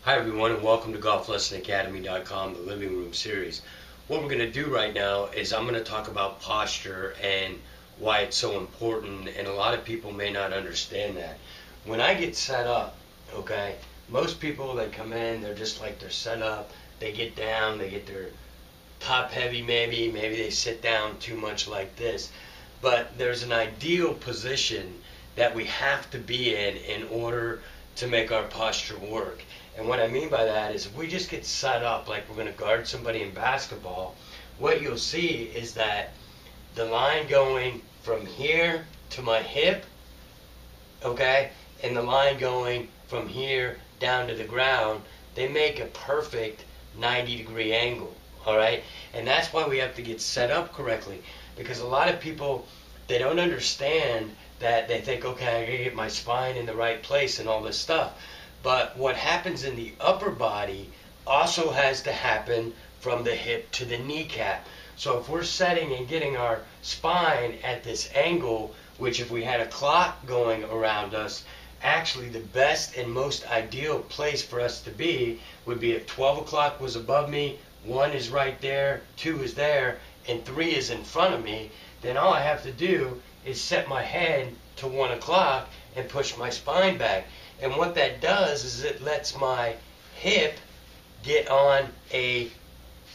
Hi everyone, and welcome to GolfLessonAcademy.com, the Living Room series. What we're going to do right now is I'm going to talk about posture and why it's so important, and a lot of people may not understand that. When I get set up, okay, most people that come in, they're just like they're set up, they get down, they get their top heavy maybe they sit down too much like this. But there's an ideal position that we have to be in order to make our posture work. And what I mean by that is if we just get set up like we're going to guard somebody in basketball, what you'll see is that the line going from here to my hip, okay, and the line going from here down to the ground, they make a perfect 90-degree angle, all right? And that's why we have to get set up correctly, because a lot of people, they don't understand that. They think, okay, I gotta get my spine in the right place and all this stuff. But what happens in the upper body also has to happen from the hip to the kneecap. So if we're setting and getting our spine at this angle, which if we had a clock going around us, actually the best and most ideal place for us to be would be if 12 o'clock was above me, 1 is right there, 2 is there, and 3 is in front of me. Then all I have to do is set my head to 1 o'clock and push my spine back. And what that does is it lets my hip get on a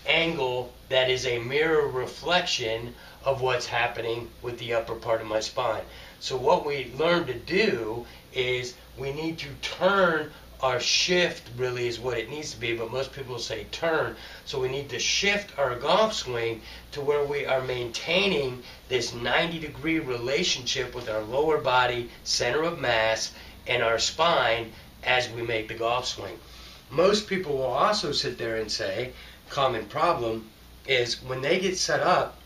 angle that is a mirror reflection of what's happening with the upper part of my spine. So what we learn to do is we need to turn our shift, really is what it needs to be, but most people say turn. So we need to shift our golf swing to where we are maintaining this 90-degree relationship with our lower body, center of mass, and our spine as we make the golf swing. Most people will also sit there and say, common problem is when they get set up,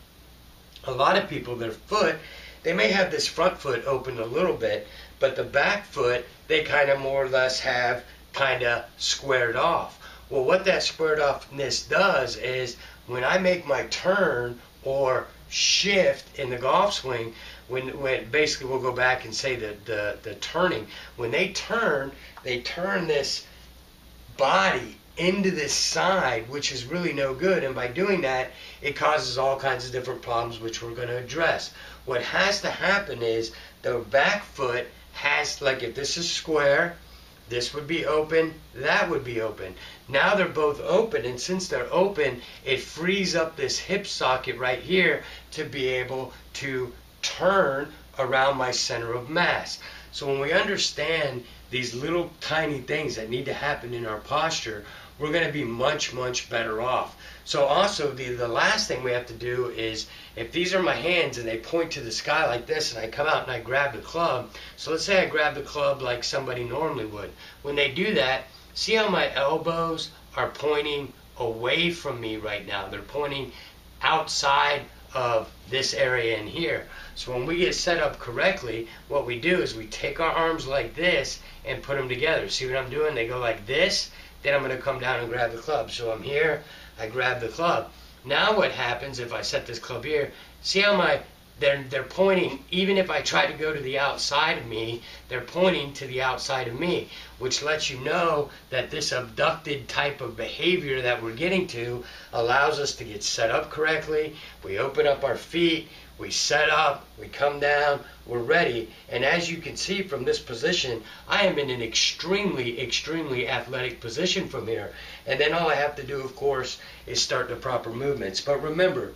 a lot of people, their foot, they may have this front foot open a little bit, but the back foot, they kind of more or less have kind of squared off. Well, what that squared offness does is when I make my turn or shift in the golf swing, when basically we'll go back and say the turning. When they turn this body into this side, which is really no good, and by doing that, it causes all kinds of different problems, which we're going to address. What has to happen is the back foot has, like if this is square, this would be open, that would be open. Now they're both open, and since they're open, it frees up this hip socket right here to be able to turn around my center of mass. So when we understand these little tiny things that need to happen in our posture, we're going to be much, much better off. So also the last thing we have to do is, if these are my hands and they point to the sky like this and I come out and I grab the club, so let's say I grab the club like somebody normally would. When they do that, see how my elbows are pointing away from me right now. They're pointing outside of this area in here. So when we get set up correctly, what we do is we take our arms like this and put them together. See what I'm doing? They go like this, then I'm going to come down and grab the club. So I'm here, I grab the club. Now what happens if I set this club here, see how they're pointing, even if I try to go to the outside of me, they're pointing to the outside of me, which lets you know that this abducted type of behavior that we're getting to allows us to get set up correctly. We open up our feet, we set up, we come down, we're ready. And as you can see from this position, I am in an extremely, extremely athletic position from here. And then all I have to do, of course, is start the proper movements. But remember,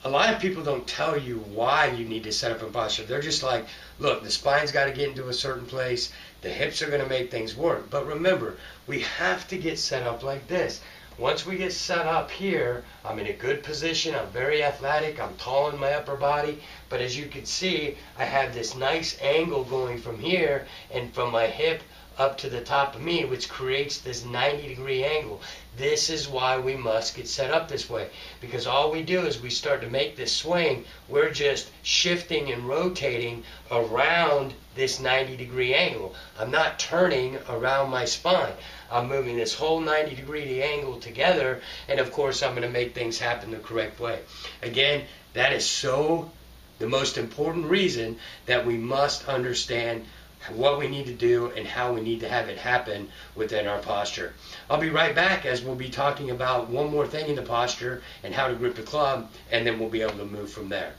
a lot of people don't tell you why you need to set up in posture. They're just like, look, the spine's got to get into a certain place. The hips are going to make things work. But remember, we have to get set up like this. Once we get set up here, I'm in a good position. I'm very athletic. I'm tall in my upper body. But as you can see, I have this nice angle going from here and from my hip up to the top of me, which creates this 90-degree angle. This is why we must get set up this way, because all we do is we start to make this swing, we're just shifting and rotating around this 90-degree angle. I'm not turning around my spine. I'm moving this whole 90-degree angle together, and of course I'm going to make things happen the correct way. Again, that is the most important reason that we must understand what we need to do and how we need to have it happen within our posture. I'll be right back as we'll be talking about one more thing in the posture and how to grip the club, and then we'll be able to move from there.